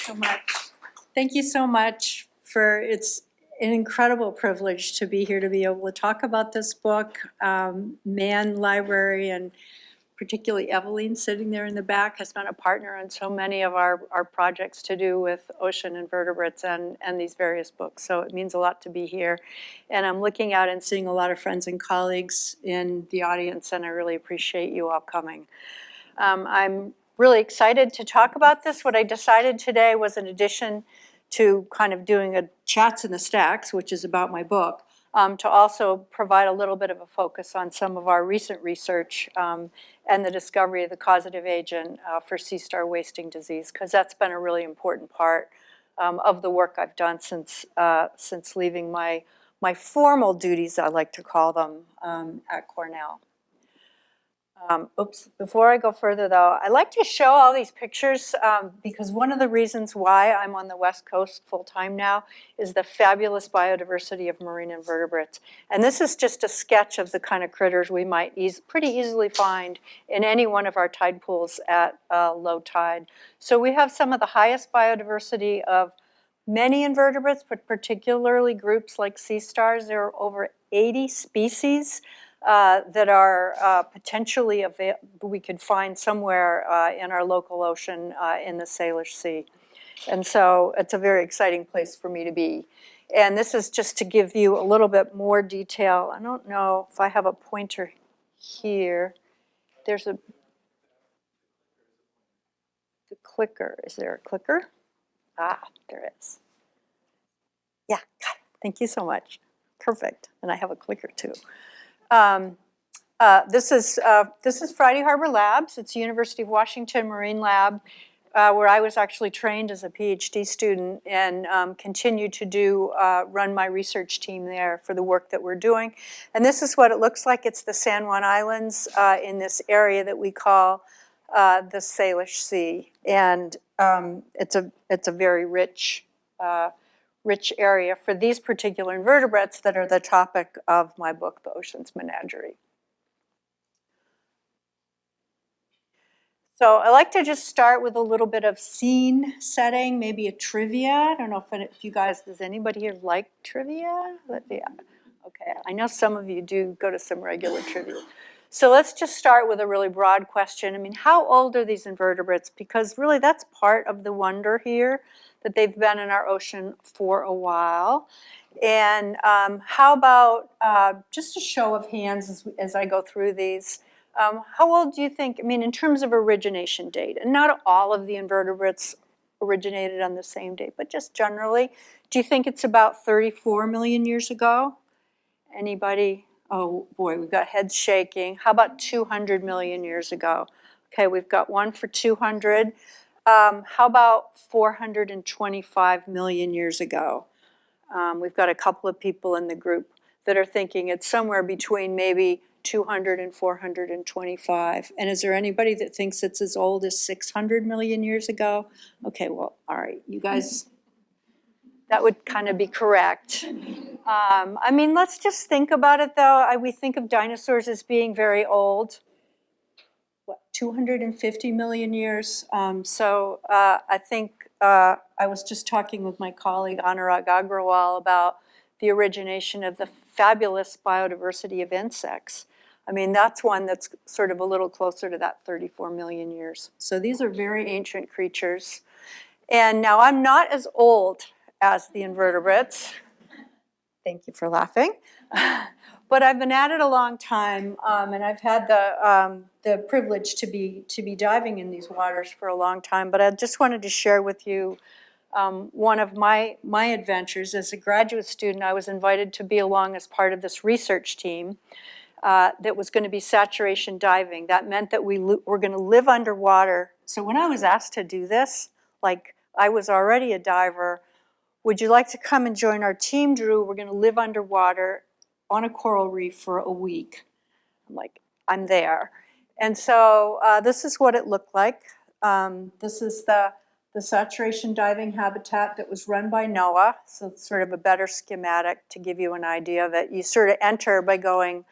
so much. Thank you so much for, it's an incredible privilege to be here to be able to talk about this book. Mann Library, and particularly Evelyn sitting there in the back, has been a partner in so many of our projects to do with ocean invertebrates and these various books. So it means a lot to be here. And I'm looking out and seeing a lot of friends and colleagues in the audience, and I really appreciate you all coming. I'm really excited to talk about this. What I decided today was, in addition to kind of doing a Chats in the Stacks, which is about my book, to also provide a little bit of a focus on some of our recent research and the discovery of the causative agent for sea star wasting disease, because that's been a really important part of the work I've done since leaving my formal duties, I like to call them, at Cornell. Before I go further though, I like to show all these pictures because one of the reasons why I'm on the West Coast full-time now is the fabulous biodiversity of marine invertebrates. And this is just a sketch of the kind of critters we might pretty easily find in any one of our tide pools at low tide. So we have some of the highest biodiversity of many invertebrates, but particularly groups like sea stars. There are over 80 species that are potentially we could find somewhere in our local ocean in the Salish Sea. And so it's a very exciting place for me to be. And this is just to give you a little bit more detail. I don't know if I have a pointer here. There's the clicker. Is there a clicker? Ah, there is. Yeah, got it. Thank you so much. Perfect. And I have a clicker too. This is Friday Harbor Labs. It's the University of Washington Marine Lab, where I was actually trained as a PhD student and continue to run my research team there for the work that we're doing. And this is what it looks like. It's the San Juan Islands in this area that we call the Salish Sea. And it's a very rich area for these particular invertebrates that are the topic of my book, The Ocean's Menagerie. So I like to just start with a little bit of scene setting, maybe a trivia. I don't know if you guys, does anybody here like trivia? Yeah. Okay, I know some of you do go to some regular trivia. So let's just start with a really broad question. I mean, how old are these invertebrates? Because really that's part of the wonder here, that they've been in our ocean for a while. And how about just a show of hands as I go through these. How old do you think, I mean, in terms of origination date, and not all of the invertebrates originated on the same date, but just generally, do you think it's about 34 million years ago? Anybody? Oh boy, we've got heads shaking. How about 200 million years ago? Okay, we've got one for 200. How about 425 million years ago? We've got a couple of people in the group that are thinking it's somewhere between maybe 200 and 425. And is there anybody that thinks it's as old as 600 million years ago? Okay, well, all right, you guys, that would kind of be correct. I mean, let's just think about it though. We think of dinosaurs as being very old. What, 250 million years? I think I was just talking with my colleague Anurag Agrawal about the origination of the fabulous biodiversity of insects. I mean, that's one that's sort of a little closer to that 34 million years. So these are very ancient creatures. And now I'm not as old as the invertebrates. Thank you for laughing. But I've been at it a long time, and I've had the privilege to be diving in these waters for a long time. But I just wanted to share with you one of my adventures. As a graduate student, I was invited to be along as part of this research team that was going to be saturation diving. That meant that we were going to live underwater. So when I was asked to do this, like I was already a diver, would you like to come and join our team, Drew? We're going to live underwater on a coral reef for a week. I'm like, I'm there. And so this is what it looked like. This is the saturation diving habitat that was run by NOAA. So it's sort of a better schematic to give you an idea of it. You sort of enter by going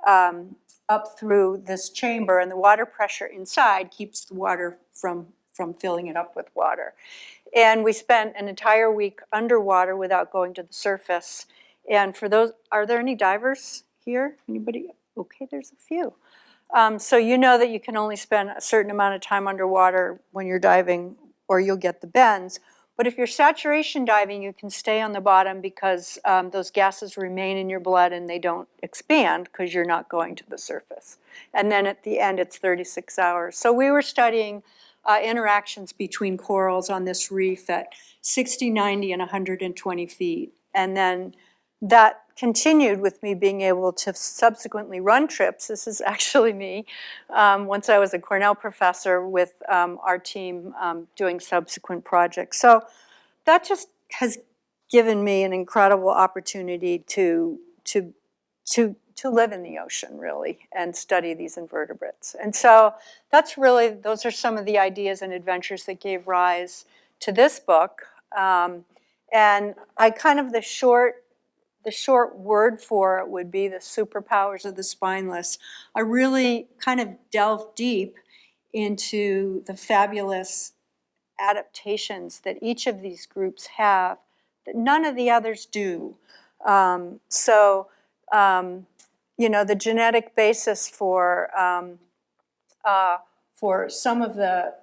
up through this chamber, and the water pressure inside keeps the water from filling it up with water. And we spent an entire week underwater without going to the surface. And for those, are there any divers here? Anybody? Okay, there's a few. So you know that you can only spend a certain amount of time underwater when you're diving, or you'll get the bends. But if you're saturation diving, you can stay on the bottom because those gases remain in your blood and they don't expand because you're not going to the surface. And then at the end, it's 36 hours. So we were studying interactions between corals on this reef at 60, 90, and 120 feet. And then that continued with me being able to subsequently run trips. This is actually me, once I was a Cornell professor with our team doing subsequent projects. So that just has given me an incredible opportunity to live in the ocean, really, and study these invertebrates. And so that's really, those are some of the ideas and adventures that gave rise to this book. And I kind of, the short word for it would be the superpowers of the spineless. I really kind of delved deep into the fabulous adaptations that each of these groups have that none of the others do. You know, the genetic basis for some of the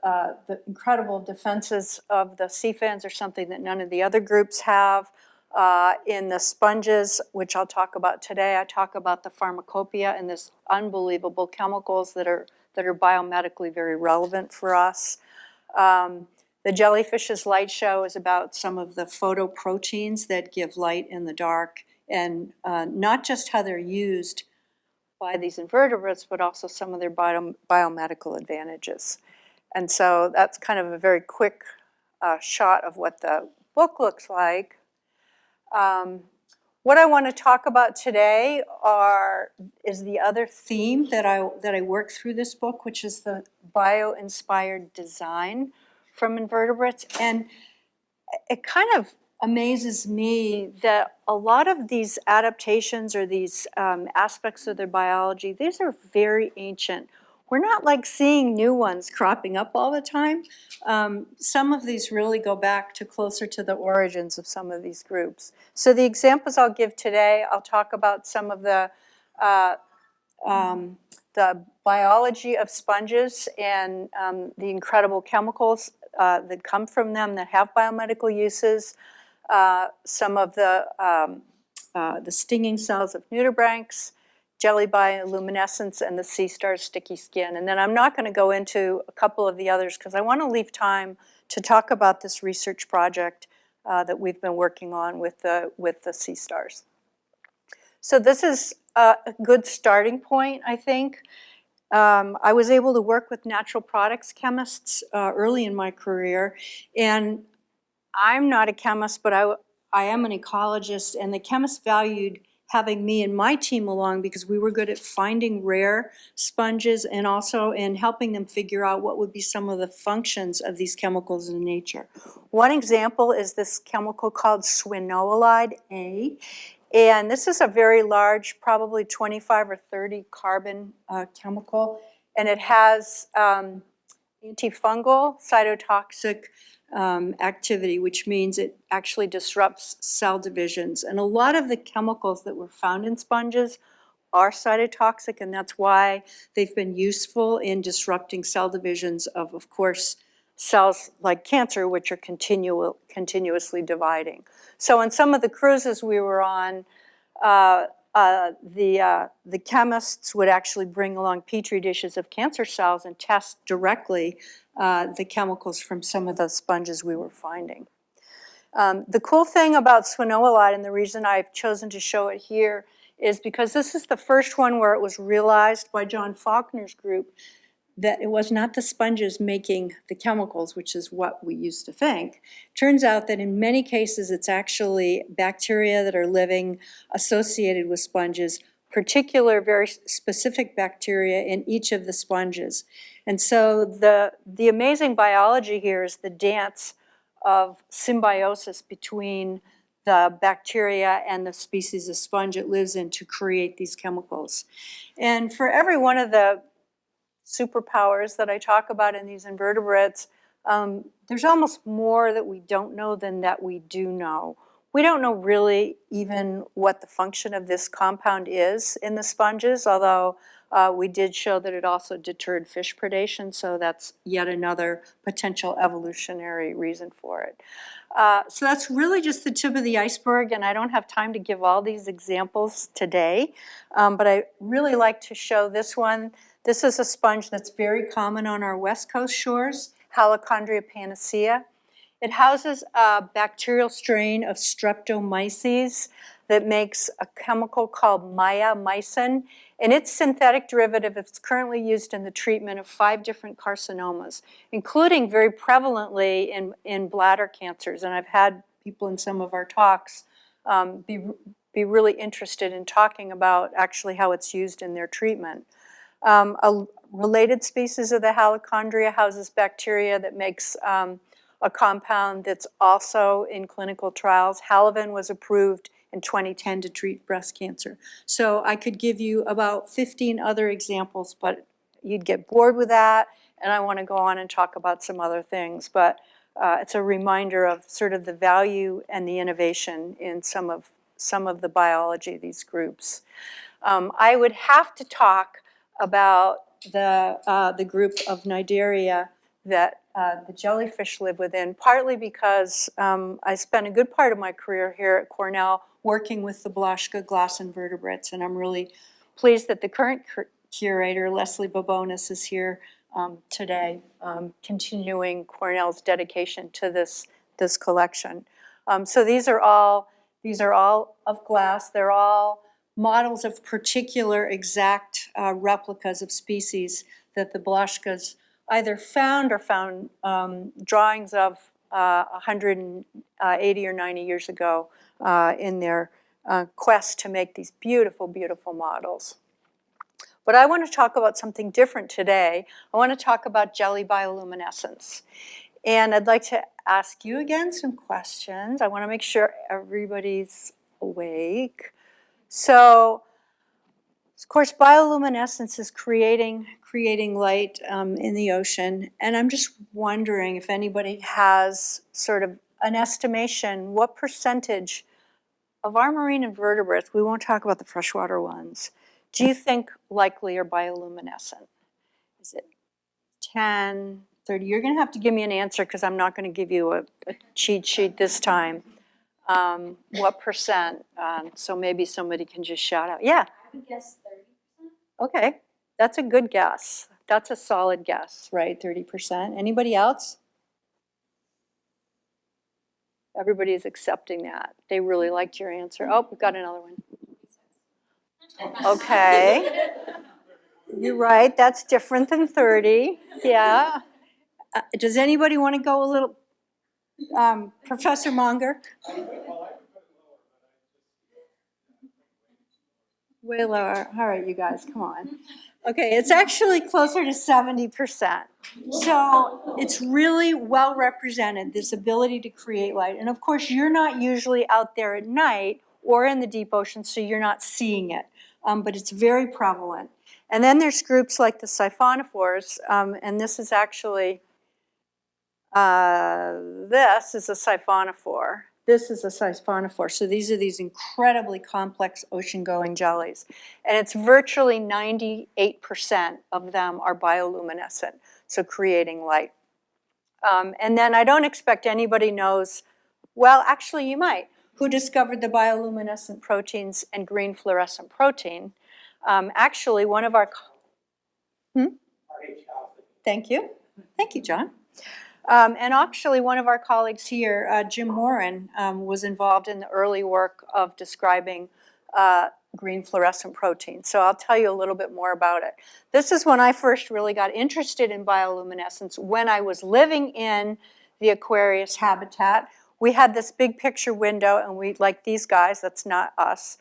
incredible defenses of the sea fans are something that none of the other groups have. In the sponges, which I'll talk about today, I talk about the pharmacopoeia and this unbelievable chemicals that are biomedically very relevant for us. The jellyfish's light show is about some of the photoproteins that give light in the dark, and not just how they're used by these invertebrates, but also some of their biomedical advantages. And so that's kind of a very quick shot of what the book looks like. What I want to talk about today is the other theme that I work through this book, which is the bio-inspired design from invertebrates. And it kind of amazes me that a lot of these adaptations or these aspects of their biology, these are very ancient. We're not like seeing new ones cropping up all the time. Some of these really go back to closer to the origins of some of these groups. So the examples I'll give today, I'll talk about some of the biology of sponges and the incredible chemicals that come from them that have biomedical uses, some of the stinging cells of nudibranchs, jelly bioluminescence, and the sea star's sticky skin. And then I'm not going to go into a couple of the others because I want to leave time to talk about this research project that we've been working on with the sea stars. So this is a good starting point, I think. I was able to work with natural products chemists early in my career, and I'm not a chemist, but I am an ecologist, and the chemists valued having me and my team along because we were good at finding rare sponges and also in helping them figure out what would be some of the functions of these chemicals in nature. One example is this chemical called swinoolide A. And this is a very large, probably 25 or 30 carbon chemical, and it has antifungal, cytotoxic activity, which means it actually disrupts cell divisions. And a lot of the chemicals that were found in sponges are cytotoxic, and that's why they've been useful in disrupting cell divisions of course, cells like cancer, which are continuously dividing. So in some of the cruises we were on, the chemists would actually bring along petri dishes of cancer cells and test directly the chemicals from some of the sponges we were finding. The cool thing about swinoolide, and the reason I've chosen to show it here, is because this is the first one where it was realized by John Faulkner's group that it was not the sponges making the chemicals, which is what we used to think. Turns out that in many cases it's actually bacteria that are living associated with sponges, particular very specific bacteria in each of the sponges. And so the amazing biology here is the dance of symbiosis between the bacteria and the species of sponge it lives in to create these chemicals. And for every one of the superpowers that I talk about in these invertebrates, there's almost more that we don't know than that we do know. We don't know really even what the function of this compound is in the sponges, although we did show that it also deterred fish predation, so that's yet another potential evolutionary reason for it. So that's really just the tip of the iceberg, and I don't have time to give all these examples today, but I really like to show this one. This is a sponge that's very common on our west coast shores, Halochondria panacea. It houses a bacterial strain of streptomyces that makes a chemical called myomycin, and its synthetic derivative is currently used in the treatment of 5 different carcinomas, including very prevalently in bladder cancers. And I've had people in some of our talks be really interested in talking about actually how it's used in their treatment. A related species of the halochondria houses bacteria that makes a compound that's also in clinical trials. Halaven was approved in 2010 to treat breast cancer. So I could give you about 15 other examples, but you'd get bored with that, and I want to go on and talk about some other things. But it's a reminder of sort of the value and the innovation in some of the biology of these groups. I would have to talk about the group of Cnidaria that the jellyfish live within, partly because I spent a good part of my career here at Cornell working with the Blaschka glass invertebrates, and I'm really pleased that the current curator, Leslie Bobonis, is here today, continuing Cornell's dedication to this collection. So these are all of glass. They're all models of particular exact replicas of species that the Blaschkas either found or found drawings of 180 or 90 years ago in their quest to make these beautiful, beautiful models. But I want to talk about something different today. I want to talk about jelly bioluminescence. And I'd like to ask you again some questions. I want to make sure everybody's awake. So, of course, bioluminescence is creating light in the ocean, and I'm just wondering if anybody has sort of an estimation, what percentage of our marine invertebrates, we won't talk about the freshwater ones, do you think likely are bioluminescent? Is it 10, 30? You're going to have to give me an answer because I'm not going to give you a cheat sheet this time. What percent? So maybe somebody can just shout out. Yeah. I would guess 30%. Okay, that's a good guess. That's a solid guess, right? 30%. Anybody else? Everybody is accepting that. They really liked your answer. Oh, we've got another one. Okay. You're right. That's different than 30. Yeah. Does anybody want to go a little? Professor Monger? Way lower. All right, you guys, come on. Okay, it's actually closer to 70%. So it's really well represented, this ability to create light. And of course, you're not usually out there at night or in the deep ocean, so you're not seeing it. But it's very prevalent. And then there's groups like the siphonophores, and this is actually, this is a siphonophore. This is a siphonophore. So these are these incredibly complex ocean-going jellies. And it's virtually 98% of them are bioluminescent, so creating light. And then I don't expect anybody knows, well, actually you might, who discovered the bioluminescent proteins and green fluorescent protein. Actually, one of our... Thank you. Thank you, John. And actually, one of our colleagues here, Jim Warren, was involved in the early work of describing green fluorescent protein. So I'll tell you a little bit more about it. This is when I first really got interested in bioluminescence, when I was living in the Aquarius habitat. We had this big picture window, and we, like these guys, that's not us,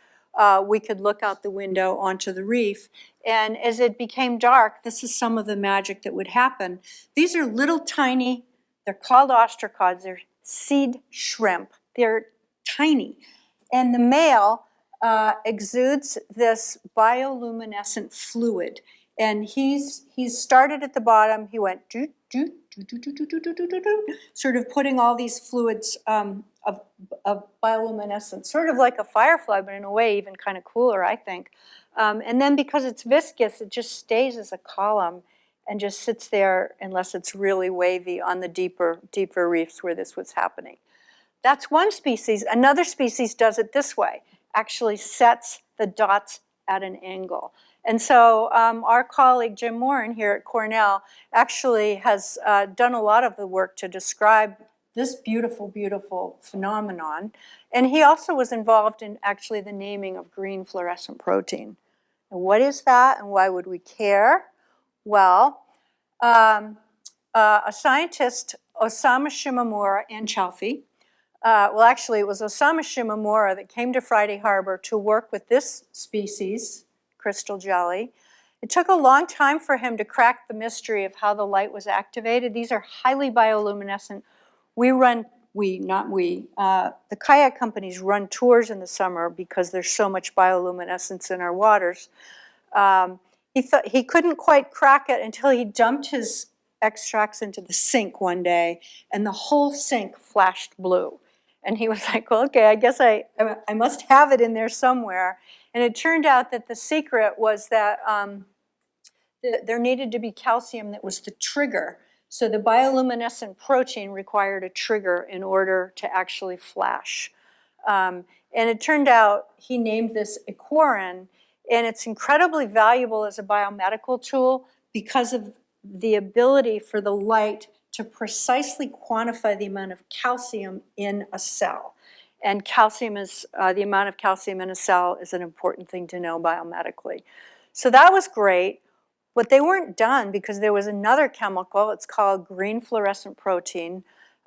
we could look out the window onto the reef. And as it became dark, this is some of the magic that would happen. These are little tiny, they're called ostracods, they're seed shrimp. They're tiny. And the male exudes this bioluminescent fluid. And he's started at the bottom, he went doot, doot, sort of putting all these fluids of bioluminescence, sort of like a firefly, but in a way even kind of cooler, I think. And then because it's viscous, it just stays as a column and just sits there unless it's really wavy on the deeper reefs where this was happening. That's one species. Another species does it this way, actually sets the dots at an angle. And so our colleague Jim Moran here at Cornell actually has done a lot of the work to describe this beautiful, beautiful phenomenon. And he also was involved in actually the naming of green fluorescent protein. And what is that and why would we care? Well, a scientist, Osamu Shimomura and Chalfie, well, actually, it was Osamu Shimomura that came to Friday Harbor to work with this species, crystal jelly. It took a long time for him to crack the mystery of how the light was activated. These are highly bioluminescent. The kayak companies run tours in the summer because there's so much bioluminescence in our waters. He couldn't quite crack it until he dumped his extracts into the sink one day, and the whole sink flashed blue. And he was like, well, okay, I guess I must have it in there somewhere. And it turned out that the secret was that there needed to be calcium that was the trigger. So the bioluminescent protein required a trigger in order to actually flash. And it turned out he named this equorin, and it's incredibly valuable as a biomedical tool because of the ability for the light to precisely quantify the amount of calcium in a cell. And calcium is, the amount of calcium in a cell is an important thing to know biomedically. So that was great, but they weren't done because there was another chemical, it's called green fluorescent protein,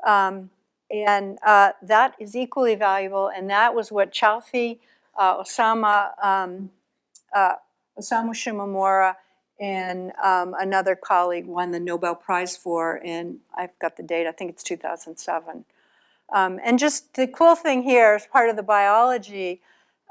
and that is equally valuable, and that was what Chalfie, Osamu Shimomura, and another colleague won the Nobel Prize for, and I've got the date, I think it's 2007. And just the cool thing here as part of the biology,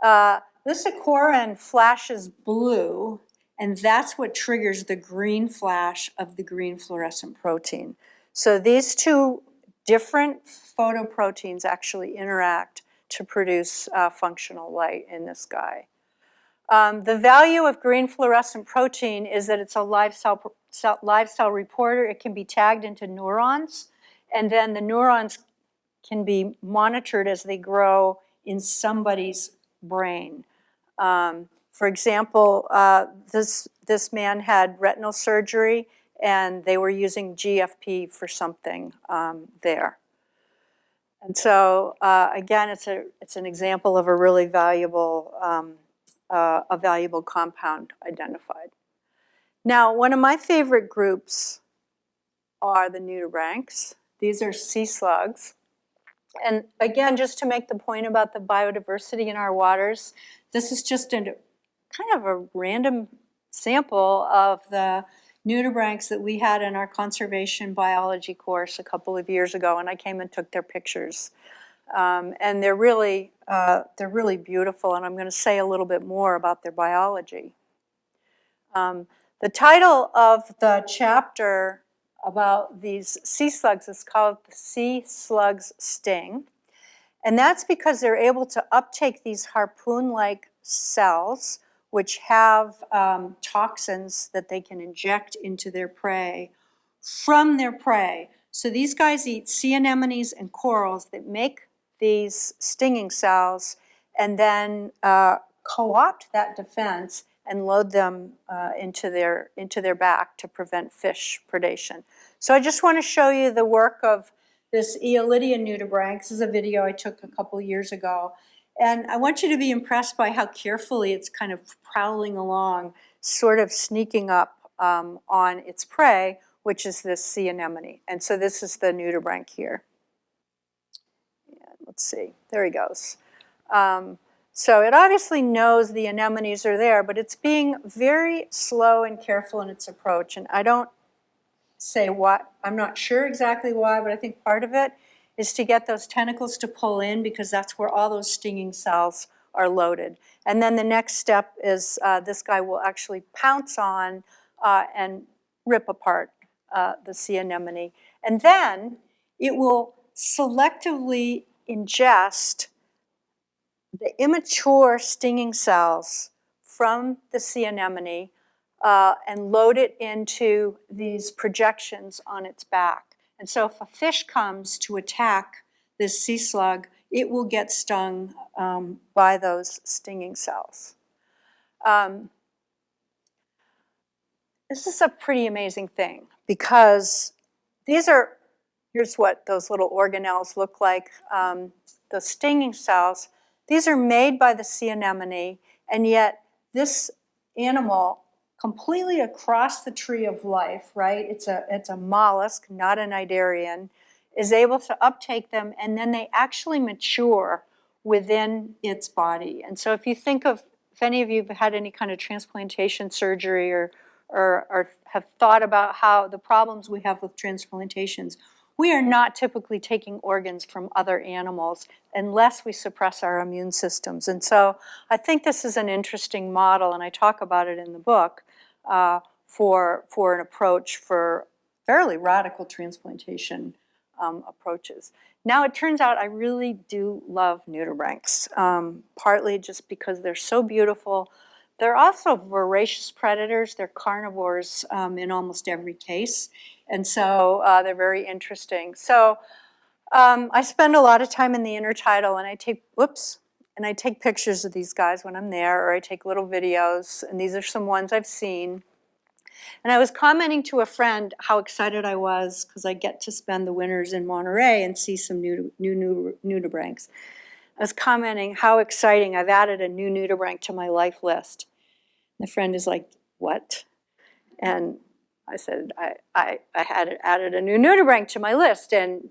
this equorin flashes blue, and that's what triggers the green flash of the green fluorescent protein. So these two different photoproteins actually interact to produce functional light in this guy. The value of green fluorescent protein is that it's a live cell reporter. It can be tagged into neurons, and then the neurons can be monitored as they grow in somebody's brain. For example, this man had retinal surgery, and they were using GFP for something there. And so, again, it's an example of a really valuable compound identified. Now, one of my favorite groups are the nudibranchs. These are sea slugs. And again, just to make the point about the biodiversity in our waters, this is just kind of a random sample of the nudibranchs that we had in our conservation biology course a couple of years ago, and I came and took their pictures. And they're really beautiful, and I'm going to say a little bit more about their biology. The title of the chapter about these sea slugs is called The Sea Slug's Sting, and that's because they're able to uptake these harpoon-like cells, which have toxins that they can inject into their prey from their prey. So these guys eat sea anemones and corals that make these stinging cells and then co-opt that defense and load them into their back to prevent fish predation. So I just want to show you the work of this Aeolidian nudibranch. This is a video I took a couple years ago. And I want you to be impressed by how carefully it's kind of prowling along, sort of sneaking up on its prey, which is this sea anemone. And so this is the nudibranch here. And let's see, there he goes. So it obviously knows the anemones are there, but it's being very slow and careful in its approach. And I don't say what, I'm not sure exactly why, but I think part of it is to get those tentacles to pull in, because that's where all those stinging cells are loaded. And then the next step is this guy will actually pounce on and rip apart the sea anemone. And then it will selectively ingest the immature stinging cells from the sea anemone and load it into these projections on its back. And so if a fish comes to attack this sea slug, it will get stung by those stinging cells. This is a pretty amazing thing because here's what those little organelles look like, the stinging cells. These are made by the sea anemone, and yet this animal, completely across the tree of life, right? It's a mollusk, not an cnidarian, is able to uptake them, and then they actually mature within its body. And so if you think of, if any of you have had any kind of transplantation surgery or have thought about how the problems we have with transplantations, we are not typically taking organs from other animals unless we suppress our immune systems. And so I think this is an interesting model, and I talk about it in the book, for an approach for fairly radical transplantation approaches. Now it turns out I really do love nudibranchs, partly just because they're so beautiful. They're also voracious predators. They're carnivores in almost every case. And so they're very interesting. So I spend a lot of time in the intertidal, and I take pictures of these guys when I'm there, or I take little videos, and these are some ones I've seen. And I was commenting to a friend how excited I was because I get to spend the winters in Monterey and see some new nudibranchs. I was commenting how exciting, I've added a new nudibranch to my life list. The friend is like, what? And I said, I had added a new nudibranch to my list. And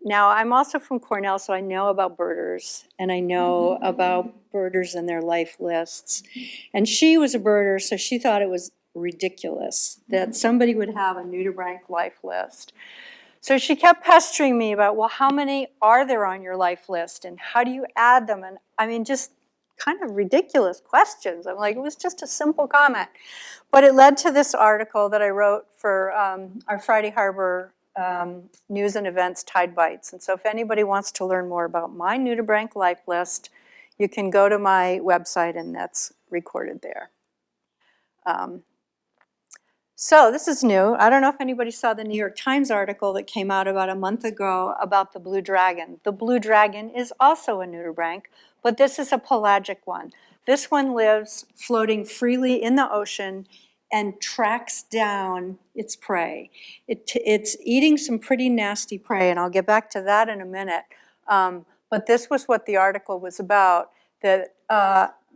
now I'm also from Cornell, so I know about birders, and I know about birders and their life lists. And she was a birder, so she thought it was ridiculous that somebody would have a nudibranch life list. So she kept pestering me about, well, how many are there on your life list, and how do you add them? And I mean, just kind of ridiculous questions. I'm like, it was just a simple comment. But it led to this article that I wrote for our Friday Harbor News and Events Tide Bites. And so if anybody wants to learn more about my nudibranch life list, you can go to my website, and that's recorded there. So this is new. I don't know if anybody saw the New York Times article that came out about a month ago about the blue dragon. The blue dragon is also a nudibranch, but this is a pelagic one. This one lives floating freely in the ocean and tracks down its prey. It's eating some pretty nasty prey, and I'll get back to that in a minute. But this was what the article was about, that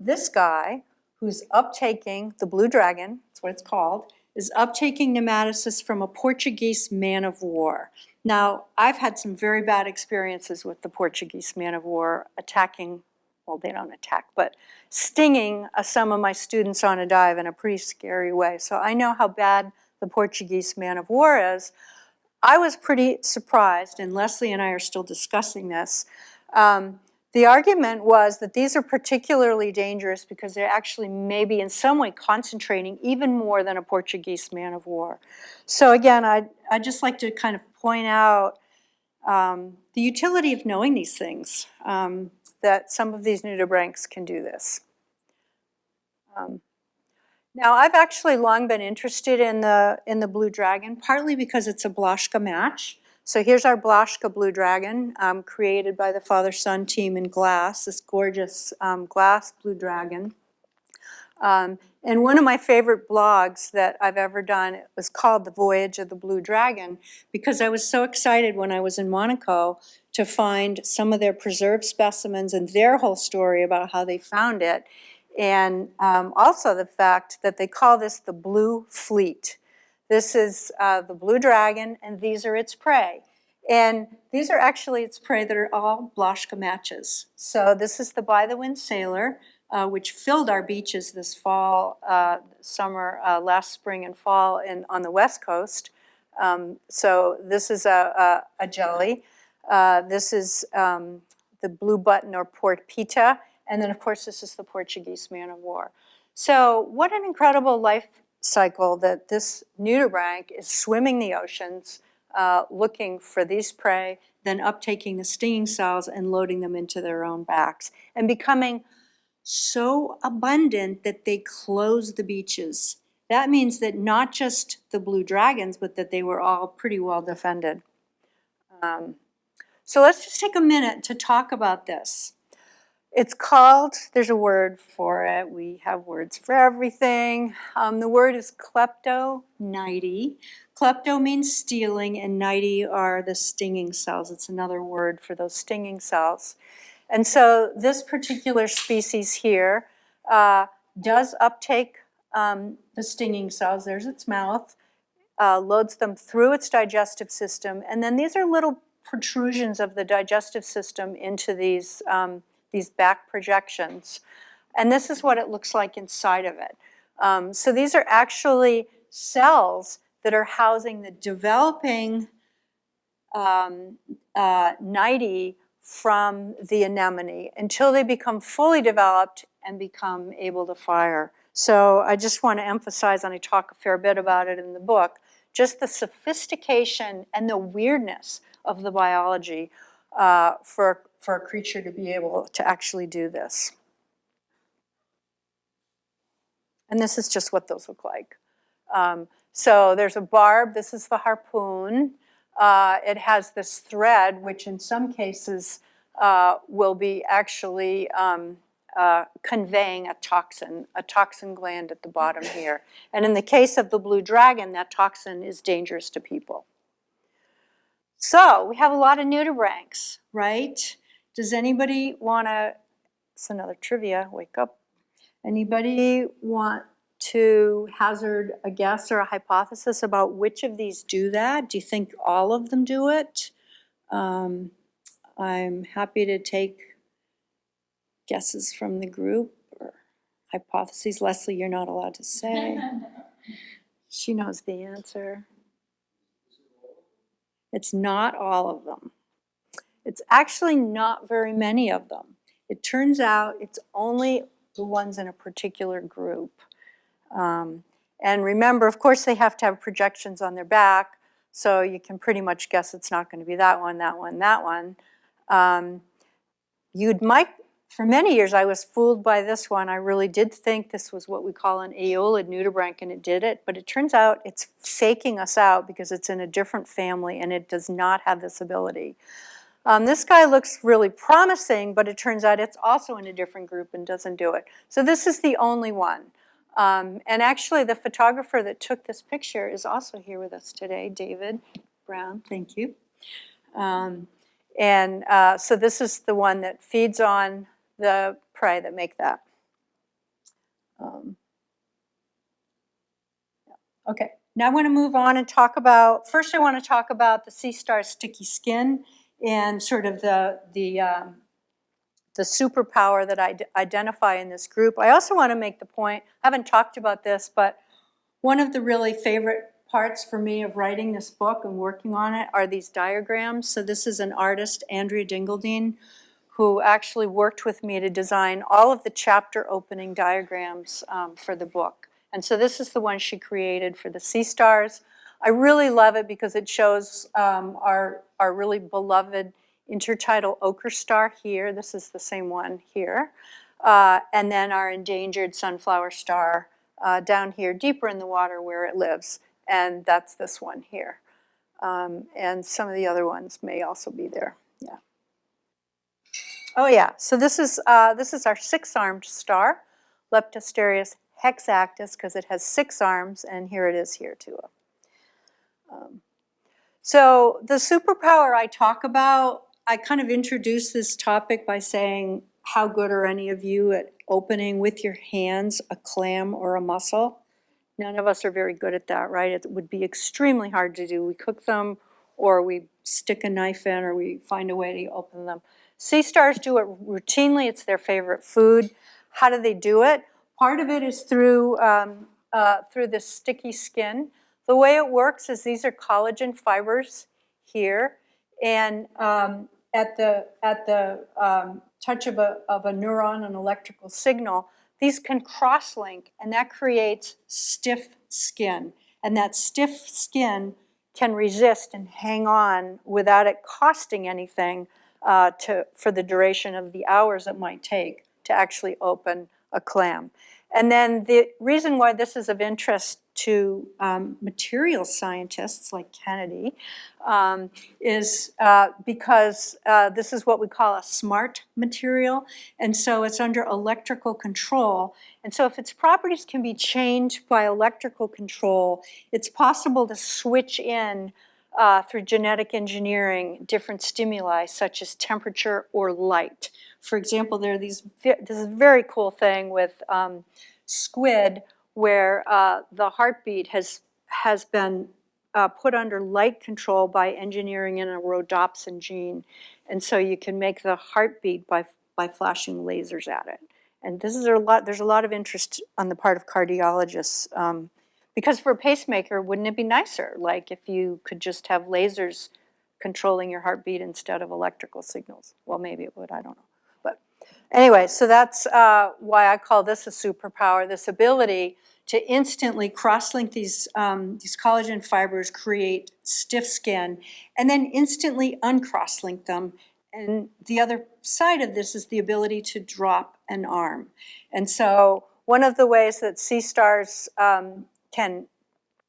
this guy who's uptaking the blue dragon, that's what it's called, is uptaking nematocysts from a Portuguese man of war. Now, I've had some very bad experiences with the Portuguese man of war attacking, well, they don't attack, but stinging some of my students on a dive in a pretty scary way. So I know how bad the Portuguese man of war is. I was pretty surprised, and Leslie and I are still discussing this. The argument was that these are particularly dangerous because they're actually maybe in some way concentrating even more than a Portuguese man of war. So again, I'd just like to kind of point out the utility of knowing these things, that some of these nudibranchs can do this. Now, I've actually long been interested in the blue dragon, partly because it's a Blashka match. So here's our Blashka blue dragon, created by the father-son team in glass, this gorgeous glass blue dragon. And one of my favorite blogs that I've ever done was called The Voyage of the Blue Dragon, because I was so excited when I was in Monaco to find some of their preserved specimens and their whole story about how they found it. And also the fact that they call this the Blue Fleet. This is the blue dragon, and these are its prey. And these are actually its prey that are all Blashka matches. So this is the By the Wind sailor, which filled our beaches this fall, summer, last spring and fall on the West Coast. So this is a jelly. This is the blue button or port pita. And then, of course, this is the Portuguese man of war. So what an incredible life cycle that this nudibranch is swimming the oceans, looking for these prey, then uptaking the stinging cells and loading them into their own backs, and becoming so abundant that they close the beaches. That means that not just the blue dragons, but that they were all pretty well defended. So let's just take a minute to talk about this. It's called, there's a word for it. We have words for everything. The word is kleptonidae. Klepto means stealing, and nidae are the stinging cells. It's another word for those stinging cells. And so this particular species here does uptake the stinging cells. There's its mouth, loads them through its digestive system, and then these are little protrusions of the digestive system into these back projections. And this is what it looks like inside of it. So these are actually cells that are housing the developing nidae from the anemone until they become fully developed and become able to fire. So I just want to emphasize, and I talk a fair bit about it in the book, just the sophistication and the weirdness of the biology for a creature to be able to actually do this. And this is just what those look like. So there's a barb. This is the harpoon. It has this thread, which in some cases will be actually conveying a toxin gland at the bottom here. And in the case of the blue dragon, that toxin is dangerous to people. So we have a lot of nudibranchs, right? Does anybody want to, it's another trivia, wake up. Anybody want to hazard a guess or a hypothesis about which of these do that? Do you think all of them do it? I'm happy to take guesses from the group or hypotheses. Leslie, you're not allowed to say. She knows the answer. It's not all of them. It's actually not very many of them. It turns out it's only the ones in a particular group. And remember, of course, they have to have projections on their back, so you can pretty much guess it's not going to be that one, that one, that one. For many years, I was fooled by this one. I really did think this was what we call an aeolid nudibranch, and it did it. But it turns out it's faking us out because it's in a different family, and it does not have this ability. This guy looks really promising, but it turns out it's also in a different group and doesn't do it. So this is the only one. And actually, the photographer that took this picture is also here with us today, David Brown. Thank you. So this is the one that feeds on the prey that make that. Okay, now I want to move on and talk about, first I want to talk about the sea star's sticky skin and sort of the superpower that I identify in this group. I also want to make the point, I haven't talked about this, but one of the really favorite parts for me of writing this book and working on it are these diagrams. So this is an artist, Andrea Dingeldine, who actually worked with me to design all of the chapter opening diagrams for the book. And so this is the one she created for the sea stars. I really love it because it shows our really beloved intertidal ochre star here. This is the same one here. And then our endangered sunflower star down here, deeper in the water where it lives. And that's this one here. And some of the other ones may also be there. Yeah. Oh yeah, so this is our six-armed star, Leptosterias hexactus, because it has 6 arms, and here it is here too. So the superpower I talk about, I kind of introduce this topic by saying, how good are any of you at opening with your hands a clam or a mussel? None of us are very good at that, right? It would be extremely hard to do. We cook them, or we stick a knife in, or we find a way to open them. Sea stars do it routinely. It's their favorite food. How do they do it? Part of it is through this sticky skin. The way it works is these are collagen fibers here, and at the touch of a neuron, an electrical signal, these can cross-link, and that creates stiff skin. And that stiff skin can resist and hang on without it costing anything for the duration of the hours it might take to actually open a clam. And then the reason why this is of interest to material scientists like Kennedy is because this is what we call a smart material. And so it's under electrical control. And so if its properties can be changed by electrical control, it's possible to switch in through genetic engineering different stimuli such as temperature or light. For example, there are this is a very cool thing with squid where the heartbeat has been put under light control by engineering in a rhodopsin gene. And so you can make the heartbeat by flashing lasers at it. And this is there's a lot of interest on the part of cardiologists. Because for a pacemaker, wouldn't it be nicer? Like if you could just have lasers controlling your heartbeat instead of electrical signals. Well, maybe it would, I don't know. But anyway, so that's why I call this a superpower, this ability to instantly cross-link these collagen fibers, create stiff skin, and then instantly uncross-link them. And the other side of this is the ability to drop an arm. And so one of the ways that sea stars can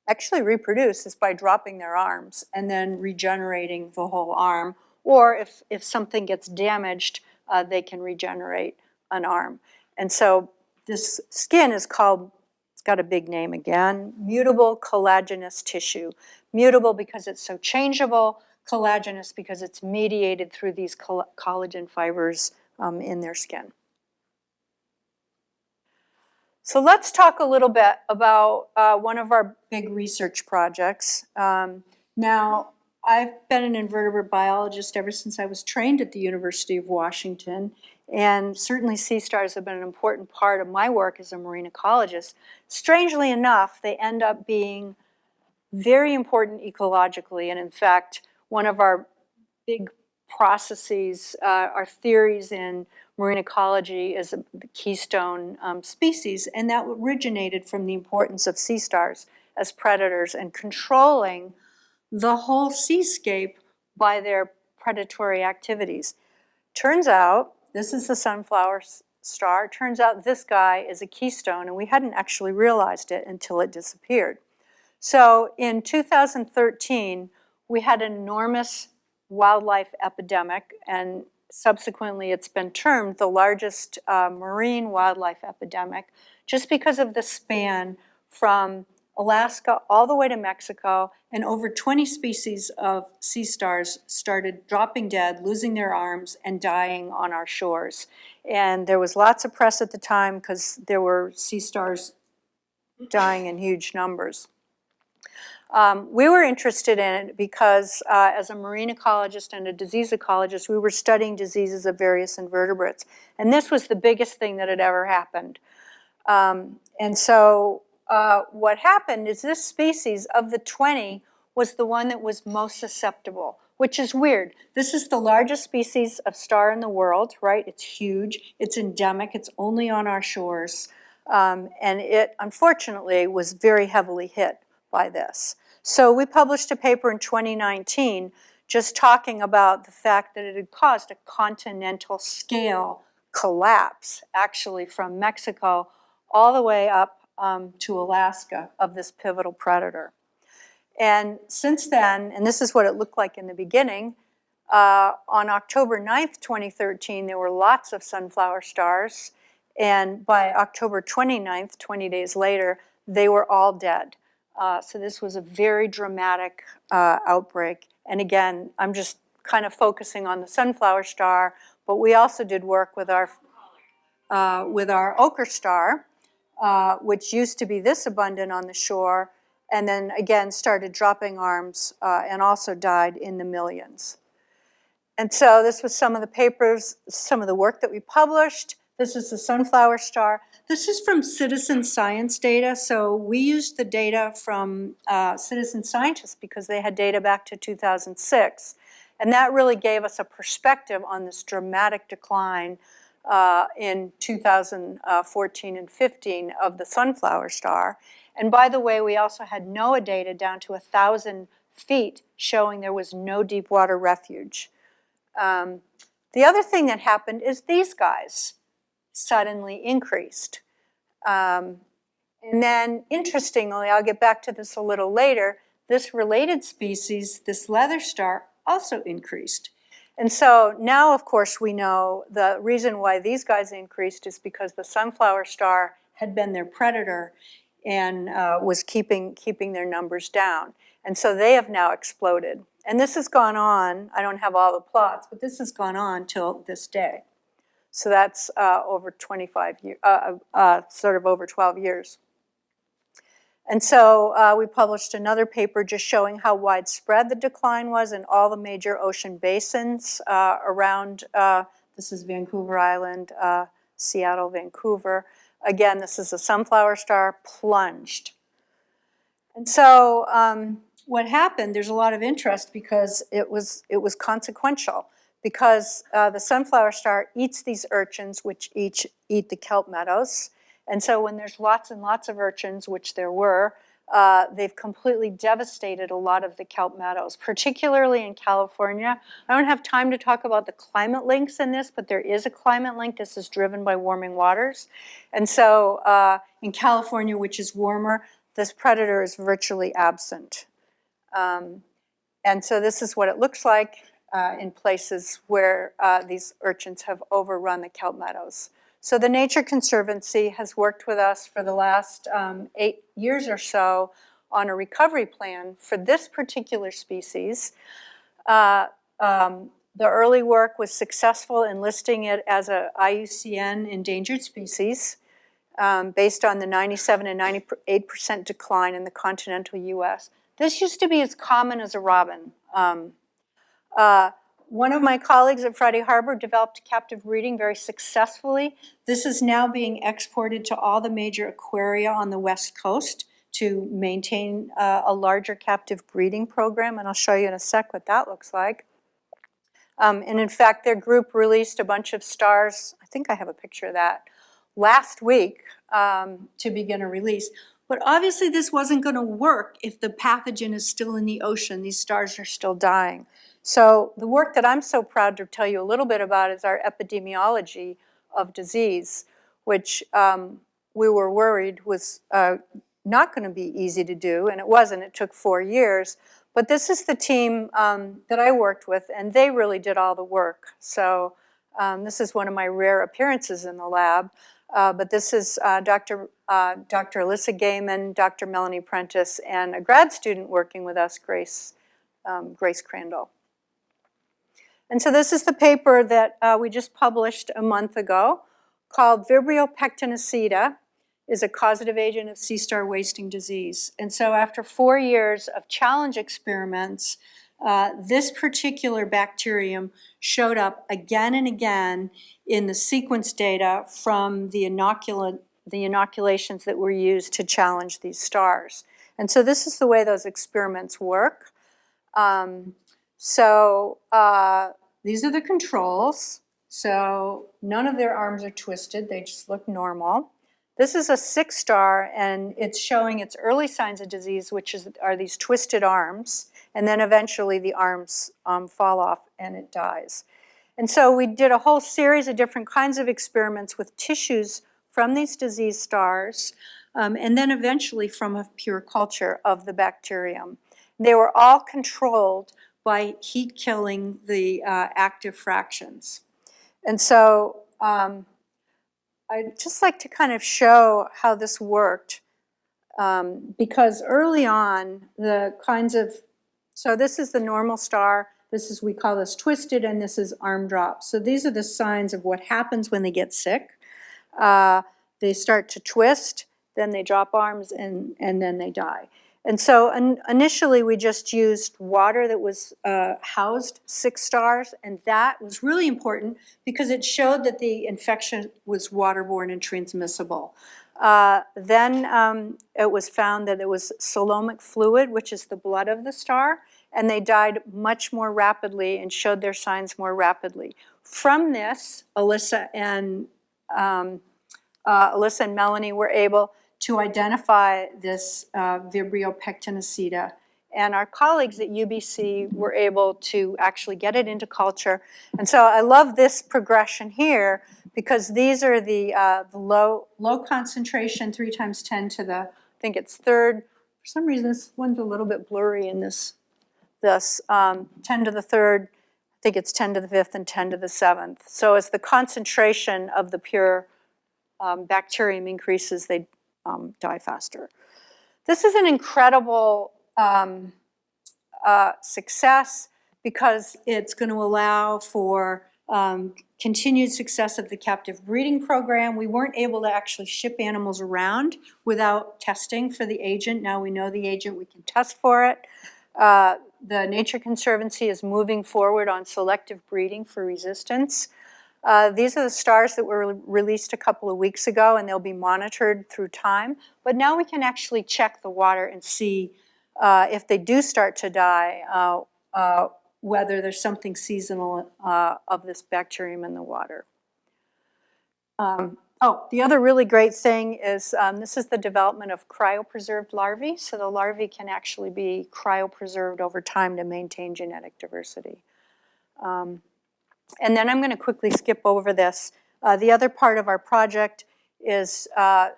actually reproduce is by dropping their arms and then regenerating the whole arm. Or if something gets damaged, they can regenerate an arm. And so this skin is called, it's got a big name again, mutable collagenous tissue. Mutable because it's so changeable, collagenous because it's mediated through these collagen fibers in their skin. So let's talk a little bit about one of our big research projects. Now, I've been an invertebrate biologist ever since I was trained at the University of Washington, and certainly sea stars have been an important part of my work as a marine ecologist. Strangely enough, they end up being very important ecologically, and in fact, one of our big processes, our theories in marine ecology is the keystone species, and that originated from the importance of sea stars as predators and controlling the whole seascape by their predatory activities. Turns out, this is the sunflower star, turns out this guy is a keystone, and we hadn't actually realized it until it disappeared. So in 2013, we had an enormous wildlife epidemic, and subsequently it's been termed the largest marine wildlife epidemic just because of the span from Alaska all the way to Mexico, and over 20 species of sea stars started dropping dead, losing their arms, and dying on our shores. And there was lots of press at the time because there were sea stars dying in huge numbers. We were interested in it because as a marine ecologist and a disease ecologist, we were studying diseases of various invertebrates. And this was the biggest thing that had ever happened. And so what happened is this species of the 20 was the one that was most susceptible, which is weird. This is the largest species of star in the world, right? It's huge, it's endemic, it's only on our shores. And it, unfortunately, was very heavily hit by this. So we published a paper in 2019 just talking about the fact that it had caused a continental scale collapse, actually from Mexico all the way up to Alaska of this pivotal predator. And since then, and this is what it looked like in the beginning, on October 9th, 2013, there were lots of sunflower stars. And by October 29th, 20 days later, they were all dead. So this was a very dramatic outbreak. And again, I'm just kind of focusing on the sunflower star, but we also did work with our ochre star, which used to be this abundant on the shore, and then again started dropping arms and also died in the millions. And so this was some of the papers, some of the work that we published. This is the sunflower star. This is from citizen science data. So we used the data from citizen scientists because they had data back to 2006. And that really gave us a perspective on this dramatic decline in 2014 and 15 of the sunflower star. And by the way, we also had NOAA data down to 1,000 feet showing there was no deep water refuge. The other thing that happened is these guys suddenly increased. And then, interestingly, I'll get back to this a little later, this related species, this leather star, also increased. And so now, of course, we know the reason why these guys increased is because the sunflower star had been their predator and was keeping their numbers down. And so they have now exploded. And this has gone on, I don't have all the plots, but this has gone on till this day. So that's over 25 years, sort of over 12 years. And so we published another paper just showing how widespread the decline was in all the major ocean basins around, this is Vancouver Island, Seattle, Vancouver. Again, this is a sunflower star, plunged. And so what happened, there's a lot of interest because it was consequential, because the sunflower star eats these urchins, which each eat the kelp meadows. And so when there's lots and lots of urchins, which there were, they've completely devastated a lot of the kelp meadows, particularly in California. I don't have time to talk about the climate links in this, but there is a climate link. This is driven by warming waters. And so in California, which is warmer, this predator is virtually absent. And so this is what it looks like in places where these urchins have overrun the kelp meadows. So the Nature Conservancy has worked with us for the last 8 years or so on a recovery plan for this particular species. The early work was successful in listing it as a IUCN endangered species based on the 97 and 98% decline in the continental US. This used to be as common as a robin. One of my colleagues at Friday Harbor developed captive breeding very successfully. This is now being exported to all the major aquaria on the West Coast to maintain a larger captive breeding program, and I'll show you in a sec what that looks like. And in fact, their group released a bunch of stars, I think I have a picture of that, last week to begin a release. But obviously this wasn't going to work if the pathogen is still in the ocean. These stars are still dying. So the work that I'm so proud to tell you a little bit about is our epidemiology of disease, which we were worried was not going to be easy to do, and it wasn't. It took 4 years. But this is the team that I worked with, and they really did all the work. So this is one of my rare appearances in the lab. But this is Dr. Alyssa Gaiman, Dr. Melanie Prentice, and a grad student working with us, Grace Crandall. And so this is the paper that we just published a month ago called Vibrio pectinacida is a causative agent of sea star wasting disease. And so after 4 years of challenge experiments, this particular bacterium showed up again and again in the sequence data from the inoculations that were used to challenge these stars. And so this is the way those experiments work. These are the controls. So none of their arms are twisted. They just look normal. This is a 6-star, and it's showing its early signs of disease, which are these twisted arms. And then eventually the arms fall off and it dies. And so we did a whole series of different kinds of experiments with tissues from these disease stars, and then eventually from a pure culture of the bacterium. They were all controlled by heat killing the active fractions. And so I'd just like to kind of show how this worked, because early on, the kinds of, so this is the normal star, this is, we call this twisted, and this is arm drop. So these are the signs of what happens when they get sick. They start to twist, then they drop arms, and then they die. And so initially we just used water that was housed 6 stars, and that was really important because it showed that the infection was waterborne and transmissible. Then it was found that it was coelomic fluid, which is the blood of the star, and they died much more rapidly and showed their signs more rapidly. From this, Alyssa and Melanie were able to identify this Vibrio pectinacida. And our colleagues at UBC were able to actually get it into culture. And so I love this progression here because these are the low concentration, 3 times 10 to the, I think it's third. For some reason, this one's a little bit blurry in this 10 to the third, I think it's 10 to the fifth and 10 to the seventh. So as the concentration of the pure bacterium increases, they die faster. This is an incredible success because it's going to allow for continued success of the captive breeding program. We weren't able to actually ship animals around without testing for the agent. Now we know the agent, we can test for it. The Nature Conservancy is moving forward on selective breeding for resistance. These are the stars that were released a couple of weeks ago, and they'll be monitored through time. But now we can actually check the water and see if they do start to die, whether there's something seasonal of this bacterium in the water. The other really great thing is this is the development of cryopreserved larvae. So the larvae can actually be cryopreserved over time to maintain genetic diversity. And then I'm going to quickly skip over this. The other part of our project is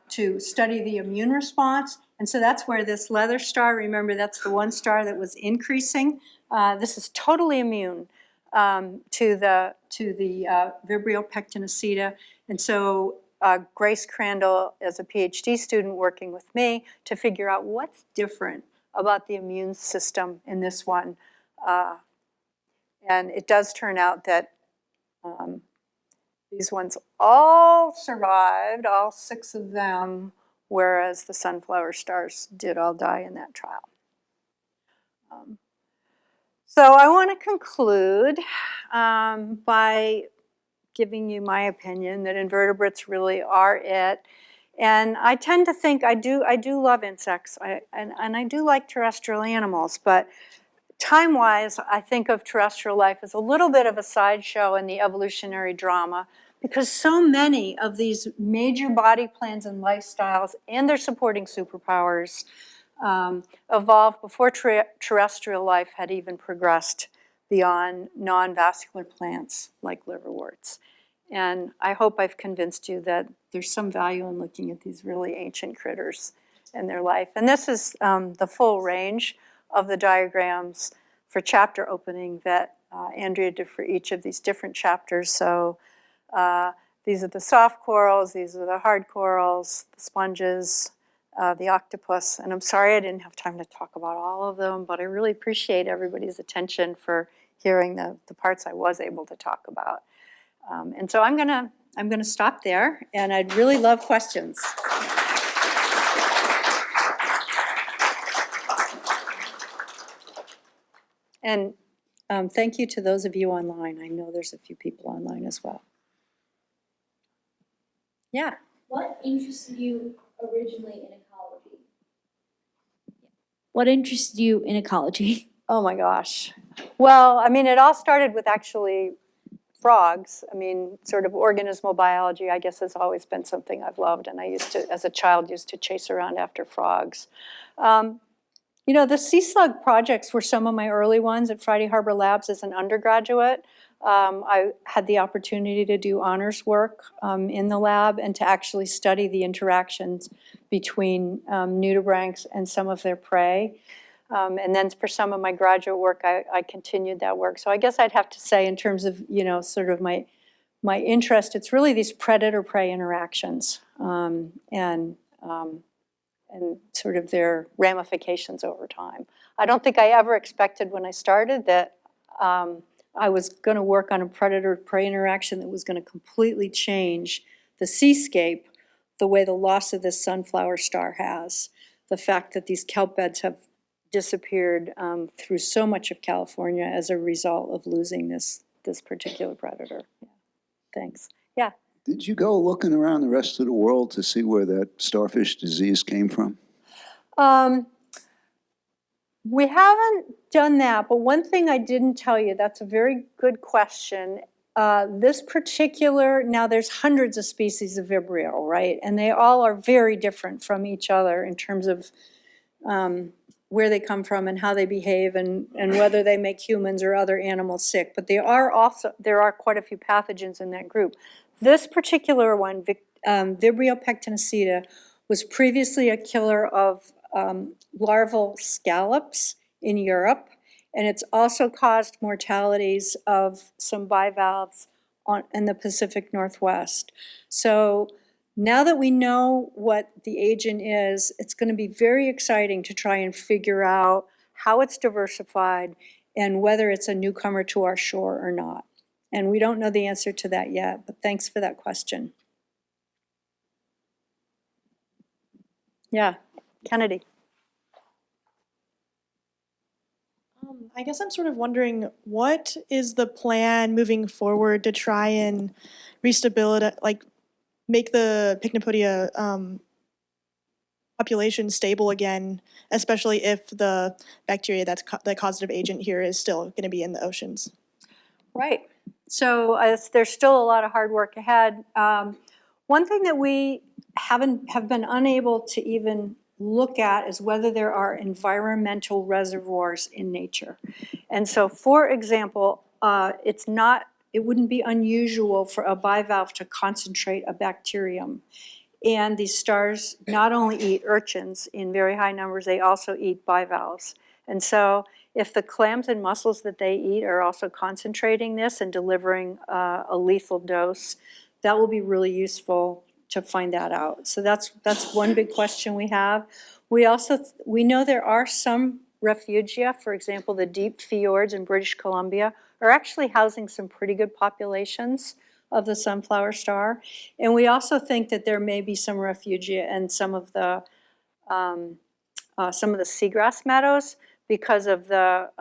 to study the immune response. And so that's where this leather star, remember that's the one star that was increasing. This is totally immune to the Vibrio pectinacida. And so Grace Crandall is a PhD student working with me to figure out what's different about the immune system in this one. And it does turn out that these ones all survived, all 6 of them, whereas the sunflower stars did all die in that trial. So I want to conclude by giving you my opinion that invertebrates really are it. And I tend to think I do love insects, and I do like terrestrial animals, but time-wise, I think of terrestrial life as a little bit of a sideshow in the evolutionary drama because so many of these major body plans and lifestyles and their supporting superpowers evolved before terrestrial life had even progressed beyond non-vascular plants like liverworts. And I hope I've convinced you that there's some value in looking at these really ancient critters and their life. And this is the full range of the diagrams for chapter opening that Andrea did for each of these different chapters. So these are the soft corals, these are the hard corals, the sponges, the octopus. And I'm sorry I didn't have time to talk about all of them, but I really appreciate everybody's attention for hearing the parts I was able to talk about. And so I'm gonna stop there, and I'd really love questions. And thank you to those of you online. I know there's a few people online as well. Yeah. What interested you originally in ecology? What interested you in ecology? Oh my gosh. Well, I mean, it all started with actually frogs. I mean, sort of organismal biology, I guess, has always been something I've loved, and I used to, as a child, used to chase around after frogs. You know, the sea slug projects were some of my early ones at Friday Harbor Labs as an undergraduate. I had the opportunity to do honors work in the lab and to actually study the interactions between nudibranchs and some of their prey. And then for some of my graduate work, I continued that work. So I guess I'd have to say in terms of, you know, sort of my interest, it's really these predator-prey interactions and sort of their ramifications over time. I don't think I ever expected when I started that I was going to work on a predator-prey interaction that was going to completely change the seascape the way the loss of this sunflower star has. The fact that these kelp beds have disappeared through so much of California as a result of losing this particular predator. Yeah. Thanks. Yeah. Did you go looking around the rest of the world to see where that starfish disease came from? We haven't done that, but one thing I didn't tell you, that's a very good question. This particular, now there's hundreds of species of Vibrio, right? And they all are very different from each other in terms of where they come from and how they behave and whether they make humans or other animals sick. But there are quite a few pathogens in that group. This particular one, Vibrio pectinacida, was previously a killer of larval scallops in Europe, and it's also caused mortalities of some bivalves in the Pacific Northwest. So now that we know what the agent is, it's going to be very exciting to try and figure out how it's diversified and whether it's a newcomer to our shore or not. And we don't know the answer to that yet, but thanks for that question. Yeah, Kennedy. I guess I'm sort of wondering, what is the plan moving forward to try and restabilize, like make the Pycnopodia population stable again, especially if the bacteria that's the causative agent here is still going to be in the oceans? Right. So there's still a lot of hard work ahead. One thing that we have been unable to even look at is whether there are environmental reservoirs in nature. And so, for example, it wouldn't be unusual for a bivalve to concentrate a bacterium. And these stars not only eat urchins in very high numbers, they also eat bivalves. And so if the clams and mussels that they eat are also concentrating this and delivering a lethal dose, that will be really useful to find that out. So that's one big question we have. We know there are some refugia, for example, the deep fjords in British Columbia are actually housing some pretty good populations of the sunflower star. And we also think that there may be some refugia in some of the seagrass meadows because of the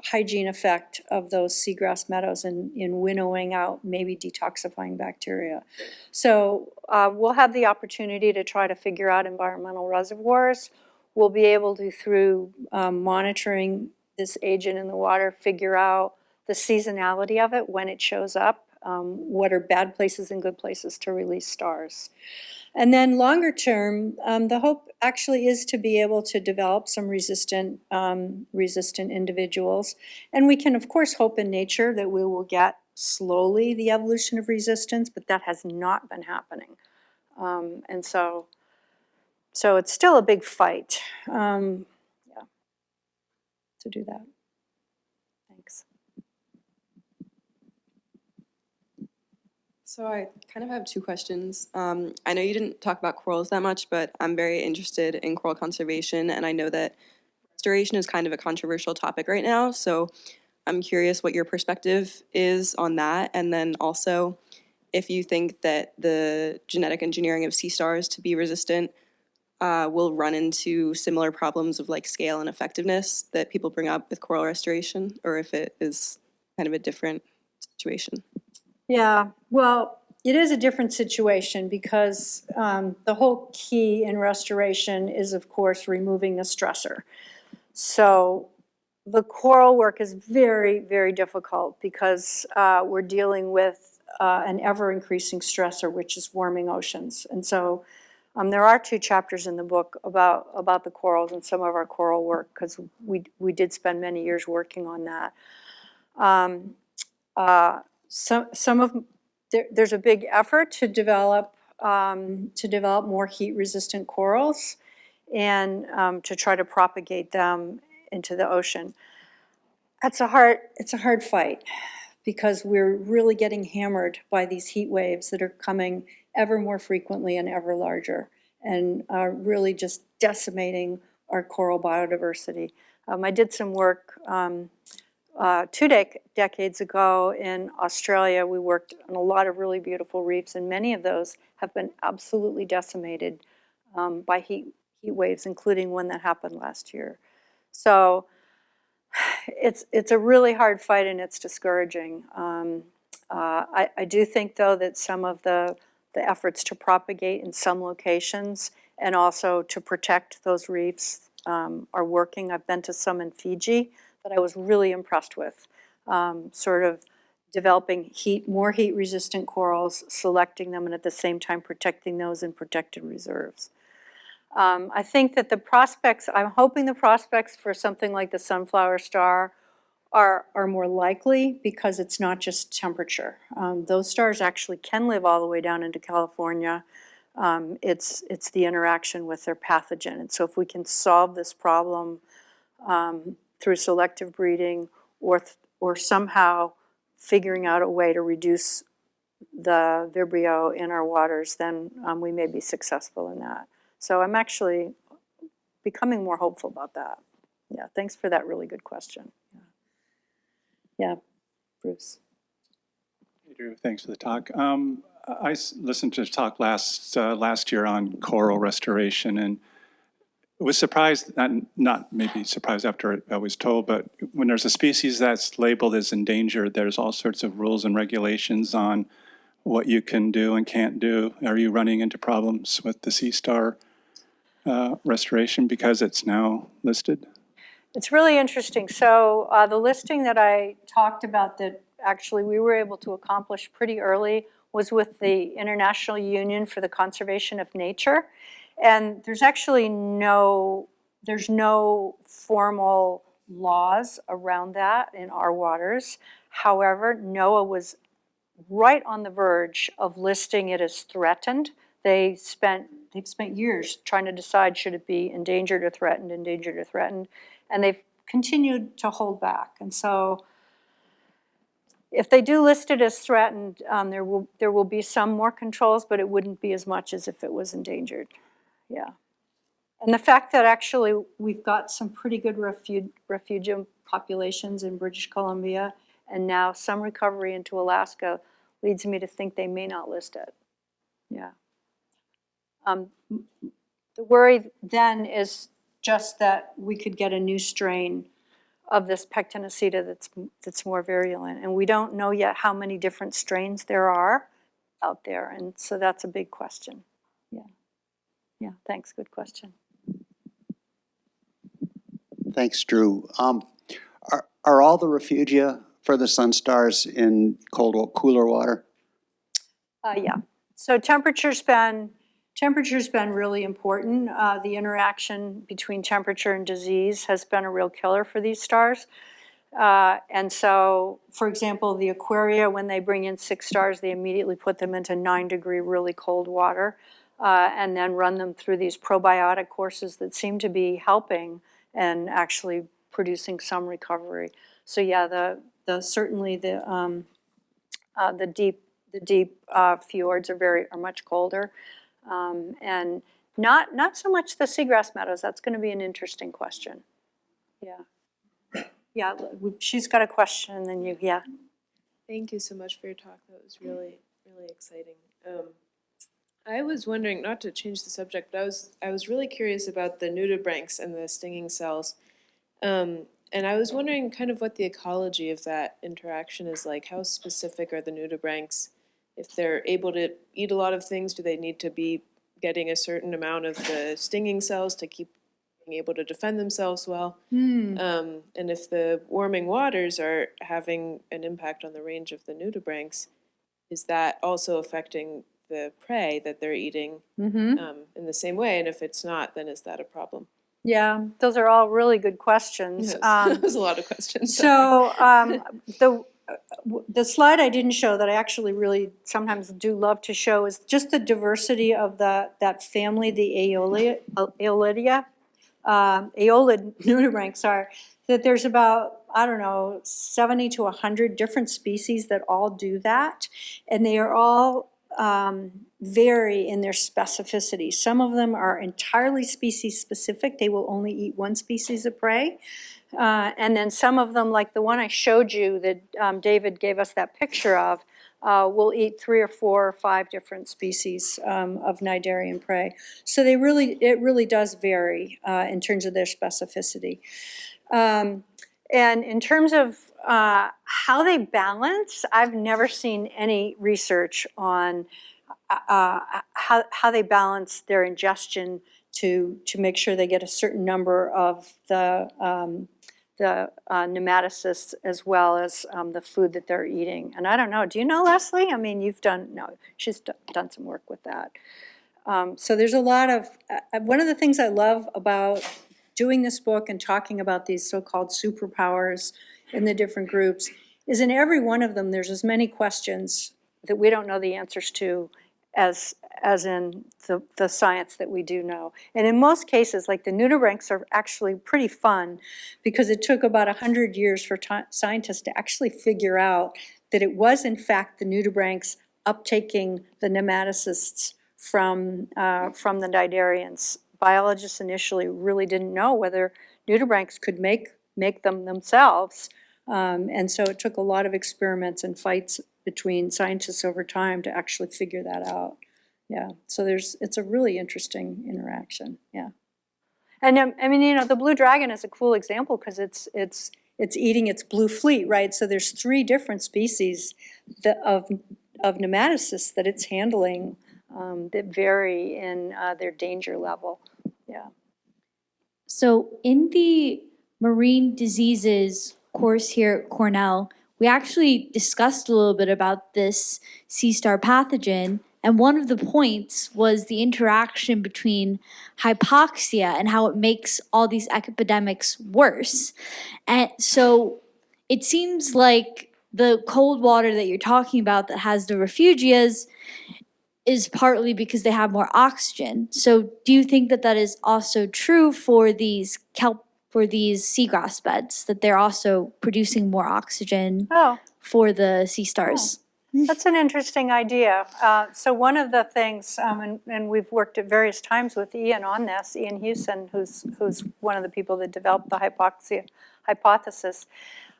hygiene effect of those seagrass meadows in winnowing out maybe detoxifying bacteria. So we'll have the opportunity to try to figure out environmental reservoirs. We'll be able to, through monitoring this agent in the water, figure out the seasonality of it, when it shows up, what are bad places and good places to release stars. And then longer term, the hope actually is to be able to develop some resistant individuals. And we can, of course, hope in nature that we will get slowly the evolution of resistance, but that has not been happening. And so it's still a big fight, to do that. Thanks. So I kind of have two questions. I know you didn't talk about corals that much, but I'm very interested in coral conservation, and I know that restoration is kind of a controversial topic right now, so I'm curious what your perspective is on that, and then also if you think that the genetic engineering of sea stars to be resistant will run into similar problems of like scale and effectiveness that people bring up with coral restoration, or if it is kind of a different situation. Yeah, well, it is a different situation because the whole key in restoration is, of course, removing the stressor. So the coral work is very, very difficult because we're dealing with an ever-increasing stressor, which is warming oceans. And so there are 2 chapters in the book about the corals and some of our coral work, because we did spend many years working on that. There's a big effort to develop more heat-resistant corals and to try to propagate them into the ocean. It's a hard fight because we're really getting hammered by these heat waves that are coming ever more frequently and ever larger, and are really just decimating our coral biodiversity. I did some work 2 decades ago in Australia. We worked on a lot of really beautiful reefs, and many of those have been absolutely decimated by heat waves, including one that happened last year. So it's a really hard fight, and it's discouraging. I do think, though, that some of the efforts to propagate in some locations and also to protect those reefs are working. I've been to some in Fiji that I was really impressed with, sort of developing more heat-resistant corals, selecting them, and at the same time protecting those in protected reserves. I think that the prospects, I'm hoping the prospects for something like the sunflower star are more likely because it's not just temperature. Those stars actually can live all the way down into California. It's the interaction with their pathogen. And so if we can solve this problem through selective breeding or somehow figuring out a way to reduce the Vibrio in our waters, then we may be successful in that. So I'm actually becoming more hopeful about that. Yeah, thanks for that really good question. Yeah, Bruce. Hey, Drew, thanks for the talk. Listened to the talk last year on coral restoration and was surprised, not maybe surprised after I was told, but when there's a species that's labeled as endangered, there's all sorts of rules and regulations on what you can do and can't do. Are you running into problems with the sea star restoration because it's now listed? It's really interesting. So the listing that I talked about that actually we were able to accomplish pretty early was with the International Union for the Conservation of Nature. And there's actually no formal laws around that in our waters. However, NOAA was right on the verge of listing it as threatened. They've spent years trying to decide should it be endangered or threatened, and they've continued to hold back. And so if they do list it as threatened, there will be some more controls, but it wouldn't be as much as if it was endangered. Yeah. And the fact that actually we've got some pretty good refugium populations in British Columbia and now some recovery into Alaska leads me to think they may not list it. Yeah. The worry then is just that we could get a new strain of this Pectinacida that's more virulent. And we don't know yet how many different strains there are out there. And so that's a big question. Yeah. Yeah, thanks, good question. Thanks, Drew. Are all the refugia for the sun stars in cooler water? Yeah, so temperature's been really important. The interaction between temperature and disease has been a real killer for these stars. And so, for example, the aquaria, when they bring in 6 stars, they immediately put them into 9-degree really cold water and then run them through these probiotic courses that seem to be helping and actually producing some recovery. So yeah, certainly the deep fjords are much colder, and not so much the seagrass meadows. That's going to be an interesting question. Yeah, yeah. She's got a question, and then you. Yeah. Thank you so much for your talk. That was really, really exciting. I was wondering, not to change the subject, but I was really curious about the nudibranchs and the stinging cells. And I was wondering kind of what the ecology of that interaction is like. How specific are the nudibranchs? If they're able to eat a lot of things, do they need to be getting a certain amount of the stinging cells to keep being able to defend themselves well? And if the warming waters are having an impact on the range of the nudibranchs, is that also affecting the prey that they're eating in the same way? And if it's not, then is that a problem? Yeah, those are all really good questions. Yes, there's a lot of questions. So the slide I didn't show that I actually really sometimes do love to show is just the diversity of that family, the Aeolid nudibranchs are, that there's about, I don't know, 70 to 100 different species that all do that. And they are all vary in their specificity. Some of them are entirely species specific. They will only eat one species of prey. And then some of them, like the one I showed you that David gave us that picture of, will eat 3 or 4 or 5 different species of cnidarian prey. So it really does vary in terms of their specificity. And in terms of how they balance, I've never seen any research on how they balance their ingestion to make sure they get a certain number of the nematocysts as well as the food that they're eating. And I don't know, do you know, Leslie? I mean, she's done some work with that. So there's a lot of, one of the things I love about doing this book and talking about these so-called superpowers in the different groups is in every one of them there's as many questions that we don't know the answers to as in the science that we do know. And in most cases, like the nudibranchs are actually pretty fun because it took about 100 years for scientists to actually figure out that it was in fact the nudibranchs uptaking the nematocysts from the cnidarians. Biologists initially really didn't know whether nudibranchs could make them themselves. And so it took a lot of experiments and fights between scientists over time to actually figure that out. Yeah, so it's a really interesting interaction, yeah. And I mean, you know, the blue dragon is a cool example because it's eating its blue fleet, right? So there's 3 different species of nematocysts that it's handling that vary in their danger level, yeah. So in the marine diseases course here at Cornell, we actually discussed a little bit about this sea star pathogen, and one of the points was the interaction between hypoxia and how it makes all these epidemics worse. And so it seems like the cold water that you're talking about that has the refugias is partly because they have more oxygen. So do you think that that is also true for these seagrass beds, that they're also producing more oxygen for the sea stars? That's an interesting idea. So one of the things, and we've worked at various times with Ian on this, Ian Hewson, who's one of the people that developed the hypoxia hypothesis.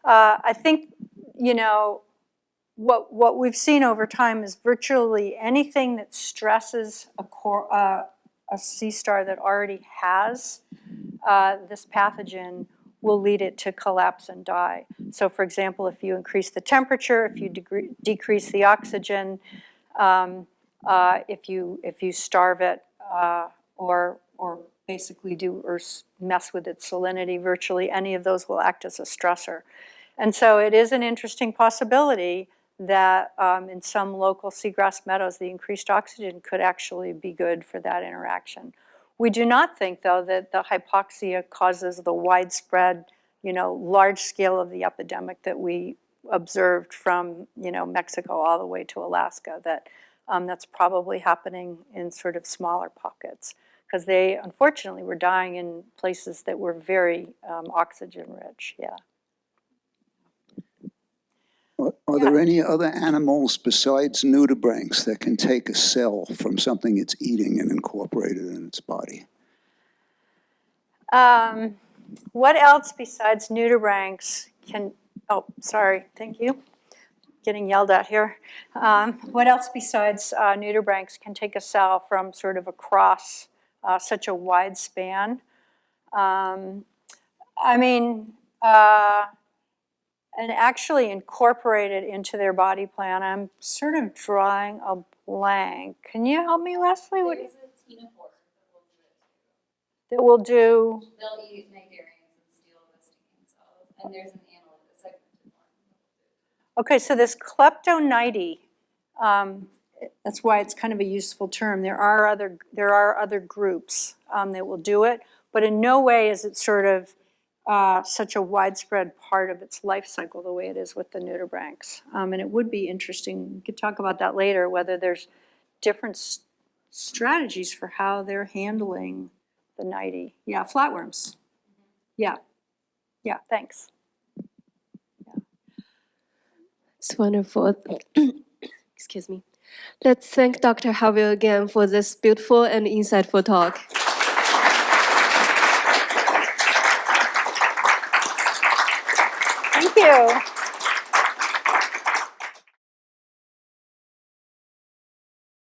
I think, you know, what we've seen over time is virtually anything that stresses a sea star that already has this pathogen will lead it to collapse and die. So for example, if you increase the temperature, if you decrease the oxygen, if you starve it or basically mess with its salinity, virtually any of those will act as a stressor. And so it is an interesting possibility that in some local seagrass meadows, the increased oxygen could actually be good for that interaction. We do not think, though, that the hypoxia causes the widespread, you know, large scale of the epidemic that we observed from, you know, Mexico all the way to Alaska, that that's probably happening in sort of smaller pockets, because they, unfortunately, were dying in places that were very oxygen rich, yeah. Are there any other animals besides nudibranchs that can take a cell from something it's eating and incorporate it in its body? What else besides nudibranchs can, oh, sorry, thank you. Getting yelled at here. What else besides nudibranchs can take a cell from sort of across such a wide span? I mean, and actually incorporate it into their body plan. I'm sort of drawing a blank. Can you help me, Leslie? What There's a ctenophore that will do? They'll eat cnidarians and steal the stinging cells. And there's an analog, a segmented one. Okay, so this kleptonidae, that's why it's kind of a useful term. There are other groups that will do it, but in no way is it sort of such a widespread part of its life cycle the way it is with the nudibranchs. And it would be interesting, we could talk about that later, whether there's different strategies for how they're handling the nidae. Yeah, flatworms. Yeah, thanks. Yeah. It's wonderful. Excuse me. Let's thank Dr. Harvell again for this beautiful and insightful talk. Thank you.